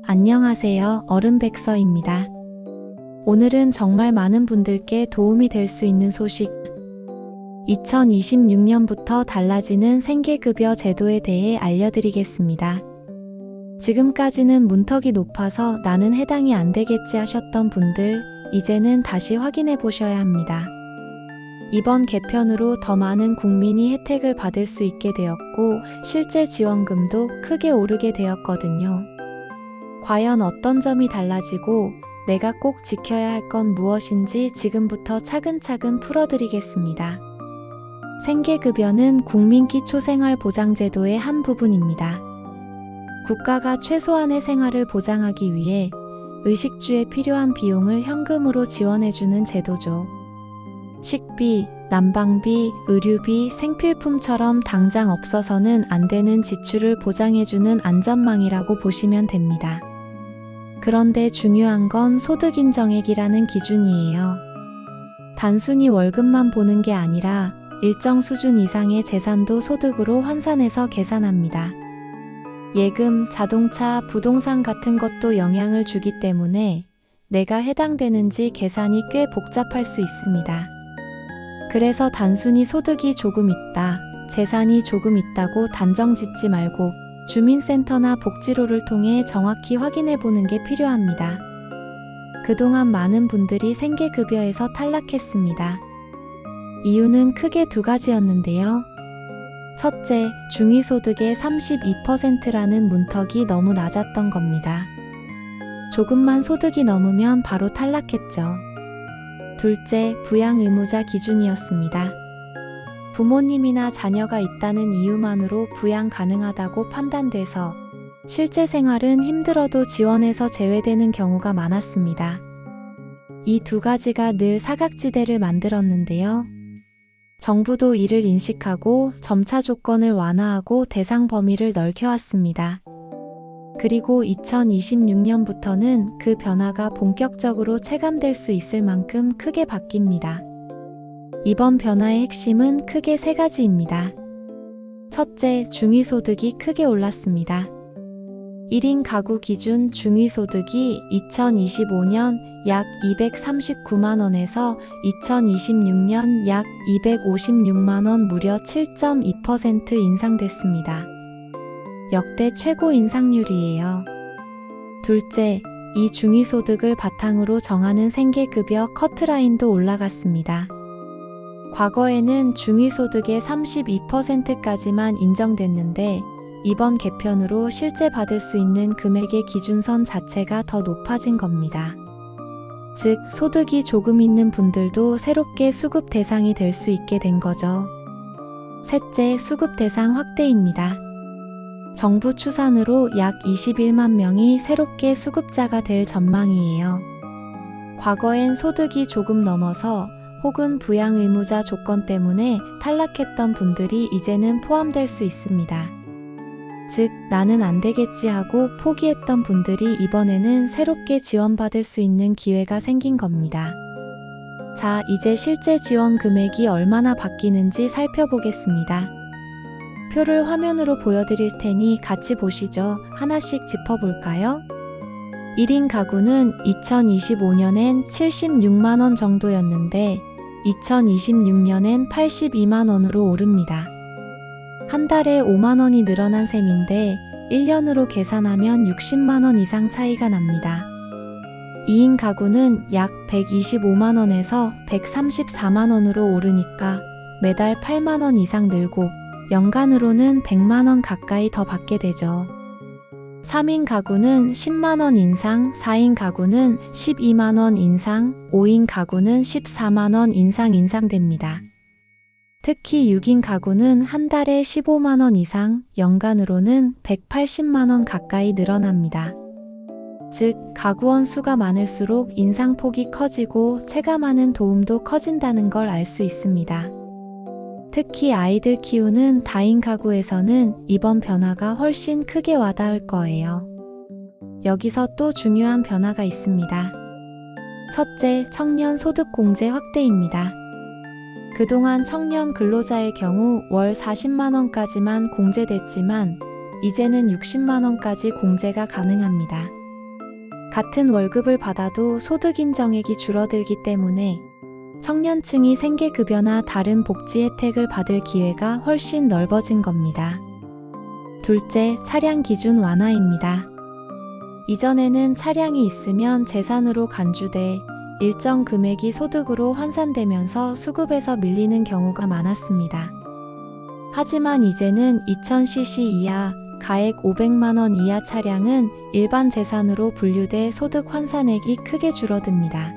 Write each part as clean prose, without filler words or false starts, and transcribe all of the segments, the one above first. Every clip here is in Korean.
안녕하세요. 어른백서입니다. 오늘은 정말 많은 분들께 도움이 될 수 있는 소식, 2026년부터 달라지는 생계급여 제도에 대해 알려드리겠습니다. 지금까지는 문턱이 높아서 나는 해당이 안 되겠지 하셨던 분들, 이제는 다시 확인해 보셔야 합니다. 이번 개편으로 더 많은 국민이 혜택을 받을 수 있게 되었고, 실제 지원금도 크게 오르게 되었거든요. 과연 어떤 점이 달라지고 내가 꼭 지켜야 할 건 무엇인지 지금부터 차근차근 풀어드리겠습니다. 생계급여는 국민기초생활보장제도의 한 부분입니다. 국가가 최소한의 생활을 보장하기 위해 의식주에 필요한 비용을 현금으로 지원해주는 제도죠. 식비, 난방비, 의료비, 생필품처럼 당장 없어서는 안 되는 지출을 보장해주는 안전망이라고 보시면 됩니다. 그런데 중요한 건 소득인정액이라는 기준이에요. 단순히 월급만 보는 게 아니라 일정 수준 이상의 재산도 소득으로 환산해서 계산합니다. 예금, 자동차, 부동산 같은 것도 영향을 주기 때문에 내가 해당되는지 계산이 꽤 복잡할 수 있습니다. 그래서 단순히 소득이 조금 있다, 재산이 조금 있다고 단정 짓지 말고 주민센터나 복지로를 통해 정확히 확인해 보는 게 필요합니다. 그동안 많은 분들이 생계급여에서 탈락했습니다. 이유는 크게 두 가지였는데요. 첫째, 중위소득의 32%라는 문턱이 너무 낮았던 겁니다. 조금만 소득이 넘으면 바로 탈락했죠. 둘째, 부양의무자 기준이었습니다. 부모님이나 자녀가 있다는 이유만으로 부양 가능하다고 판단돼서 실제 생활은 힘들어도 지원에서 제외되는 경우가 많았습니다. 이 두 가지가 늘 사각지대를 만들었는데요. 정부도 이를 인식하고 점차 조건을 완화하고 대상 범위를 넓혀왔습니다. 그리고 2026년부터는 그 변화가 본격적으로 체감될 수 있을 만큼 크게 바뀝니다. 이번 변화의 핵심은 크게 세 가지입니다. 첫째, 중위소득이 크게 올랐습니다. 1인 가구 기준 중위소득이 2025년 약 239만원에서 2026년 약 256만원 무려 7.2% 인상됐습니다. 역대 최고 인상률이에요. 둘째, 이 중위소득을 바탕으로 정하는 생계급여 커트라인도 올라갔습니다. 과거에는 중위소득의 32%까지만 인정됐는데 이번 개편으로 실제 받을 수 있는 금액의 기준선 자체가 더 높아진 겁니다. 즉, 소득이 조금 있는 분들도 새롭게 수급 대상이 될 수 있게 된 거죠. 셋째, 수급 대상 확대입니다. 정부 추산으로 약 21만 명이 새롭게 수급자가 될 전망이에요. 과거엔 소득이 조금 넘어서 혹은 부양의무자 조건 때문에 탈락했던 분들이 이제는 포함될 수 있습니다. 즉, 나는 안 되겠지 하고 포기했던 분들이 이번에는 새롭게 지원받을 수 있는 기회가 생긴 겁니다. 자, 이제 실제 지원 금액이 얼마나 바뀌는지 살펴보겠습니다. 표를 화면으로 보여드릴 테니 같이 보시죠. 하나씩 짚어볼까요? 1인 가구는 2025년엔 76만원 정도였는데 2026년엔 82만원으로 오릅니다. 한 달에 5만원이 늘어난 셈인데 1년으로 계산하면 60만원 이상 차이가 납니다. 2인 가구는 약 125만원에서 134만원으로 오르니까 매달 8만원 이상 늘고 연간으로는 100만원 가까이 더 받게 되죠. 3인 가구는 10만원 인상, 4인 가구는 12만원 인상, 5인 가구는 14만원 인상됩니다. 특히 6인 가구는 한 달에 15만원 이상, 연간으로는 180만원 가까이 늘어납니다. 즉, 가구원 수가 많을수록 인상폭이 커지고 체감하는 도움도 커진다는 걸 알 수 있습니다. 특히 아이들 키우는 다인 가구에서는 이번 변화가 훨씬 크게 와닿을 거예요. 여기서 또 중요한 변화가 있습니다. 첫째, 청년 소득공제 확대입니다. 그동안 청년 근로자의 경우 월 40만원까지만 공제됐지만 이제는 60만원까지 공제가 가능합니다. 같은 월급을 받아도 소득 인정액이 줄어들기 때문에 청년층이 생계급여나 다른 복지 혜택을 받을 기회가 훨씬 넓어진 겁니다. 둘째, 차량 기준 완화입니다. 이전에는 차량이 있으면 재산으로 간주돼 일정 금액이 소득으로 환산되면서 수급에서 밀리는 경우가 많았습니다. 하지만 이제는 2000cc 이하, 가액 500만원 이하 차량은 일반 재산으로 분류돼 소득 환산액이 크게 줄어듭니다.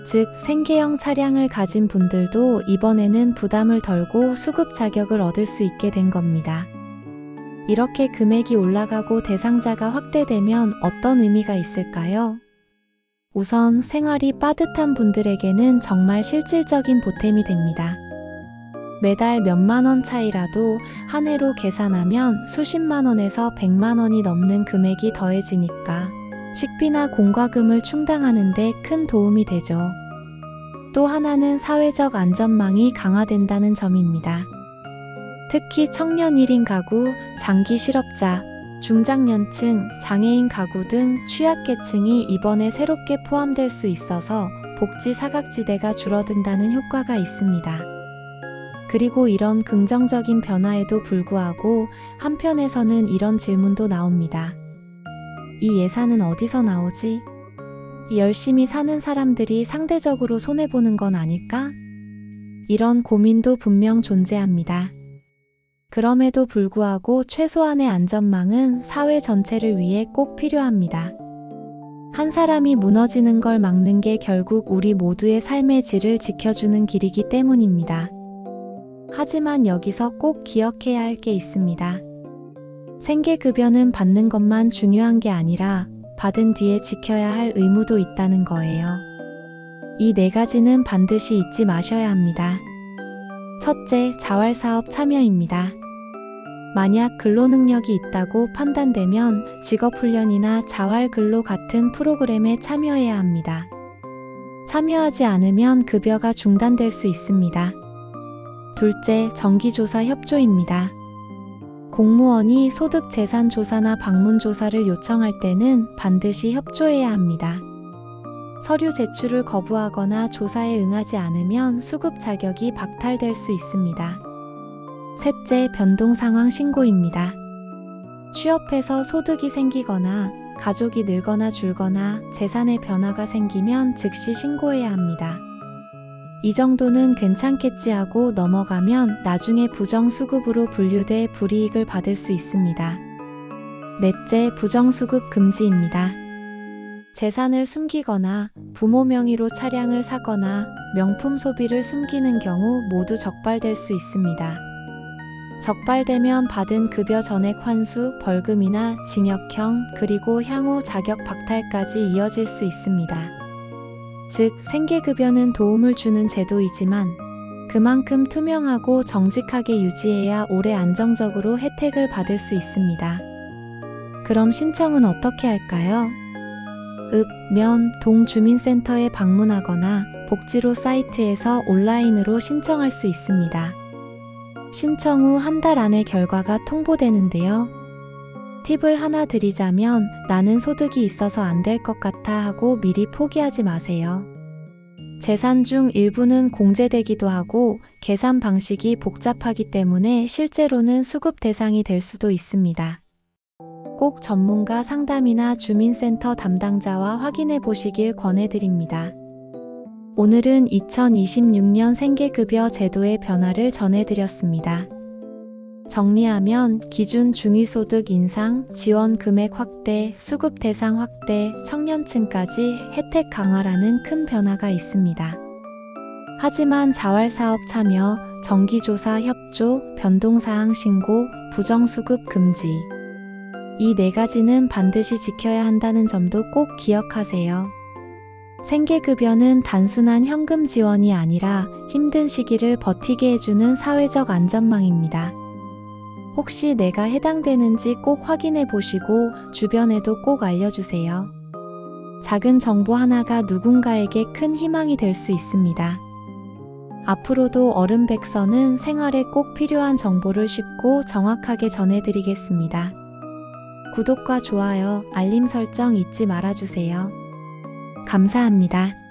즉, 생계형 차량을 가진 분들도 이번에는 부담을 덜고 수급 자격을 얻을 수 있게 된 겁니다. 이렇게 금액이 올라가고 대상자가 확대되면 어떤 의미가 있을까요? 우선 생활이 빠듯한 분들에게는 정말 실질적인 보탬이 됩니다. 매달 몇만 원 차이라도 한 해로 계산하면 수십만 원에서 100만 원이 넘는 금액이 더해지니까 식비나 공과금을 충당하는 데 큰 도움이 되죠. 또 하나는 사회적 안전망이 강화된다는 점입니다. 특히 청년 1인 가구, 장기 실업자, 중장년층, 장애인 가구 등 취약계층이 이번에 새롭게 포함될 수 있어서 복지 사각지대가 줄어든다는 효과가 있습니다. 그리고 이런 긍정적인 변화에도 불구하고 한편에서는 이런 질문도 나옵니다. 이 예산은 어디서 나오지? 열심히 사는 사람들이 상대적으로 손해보는 건 아닐까? 이런 고민도 분명 존재합니다. 그럼에도 불구하고 최소한의 안전망은 사회 전체를 위해 꼭 필요합니다. 한 사람이 무너지는 걸 막는 게 결국 우리 모두의 삶의 질을 지켜주는 길이기 때문입니다. 하지만 여기서 꼭 기억해야 할 게 있습니다. 생계급여는 받는 것만 중요한 게 아니라 받은 뒤에 지켜야 할 의무도 있다는 거예요. 이 네 가지는 반드시 잊지 마셔야 합니다. 첫째, 자활사업 참여입니다. 만약 근로능력이 있다고 판단되면 직업훈련이나 자활근로 같은 프로그램에 참여해야 합니다. 참여하지 않으면 급여가 중단될 수 있습니다. 둘째, 정기조사 협조입니다. 공무원이 소득재산조사나 방문조사를 요청할 때는 반드시 협조해야 합니다. 서류 제출을 거부하거나 조사에 응하지 않으면 수급 자격이 박탈될 수 있습니다. 셋째, 변동상황 신고입니다. 취업해서 소득이 생기거나 가족이 늘거나 줄거나 재산의 변화가 생기면 즉시 신고해야 합니다. 이 정도는 괜찮겠지 하고 넘어가면 나중에 부정수급으로 분류돼 불이익을 받을 수 있습니다. 넷째, 부정수급 금지입니다. 재산을 숨기거나 부모 명의로 차량을 사거나 명품 소비를 숨기는 경우 모두 적발될 수 있습니다. 적발되면 받은 급여 전액 환수, 벌금이나 징역형, 그리고 향후 자격 박탈까지 이어질 수 있습니다. 즉, 생계급여는 도움을 주는 제도이지만 그만큼 투명하고 정직하게 유지해야 오래 안정적으로 혜택을 받을 수 있습니다. 그럼 신청은 어떻게 할까요? 읍, 동 주민센터에 방문하거나 복지로 사이트에서 온라인으로 신청할 수 있습니다. 신청 후 한 달 안에 결과가 통보되는데요. 팁을 하나 드리자면 나는 소득이 있어서 안 될 것 같아 하고 미리 포기하지 마세요. 재산 중 일부는 공제되기도 하고 계산 방식이 복잡하기 때문에 실제로는 수급 대상이 될 수도 있습니다. 꼭 전문가 상담이나 주민센터 담당자와 확인해 보시길 권해드립니다. 오늘은 2026년 생계급여 제도의 변화를 전해드렸습니다. 정리하면 기준 중위소득 인상, 지원 금액 확대, 수급 대상 확대, 청년층까지 혜택 강화라는 큰 변화가 있습니다. 하지만 자활사업 참여, 정기조사 협조, 변동사항 신고, 부정수급 금지. 이 네 가지는 반드시 지켜야 한다는 점도 꼭 기억하세요. 생계급여는 단순한 현금 지원이 아니라 힘든 시기를 버티게 해주는 사회적 안전망입니다. 혹시 내가 해당되는지 꼭 확인해 보시고 주변에도 꼭 알려주세요. 작은 정보 하나가 누군가에게 큰 희망이 될 수 있습니다. 앞으로도 어른백서는 생활에 꼭 필요한 정보를 쉽고 정확하게 전해드리겠습니다. 구독과 좋아요, 알림 설정 잊지 말아주세요. 감사합니다.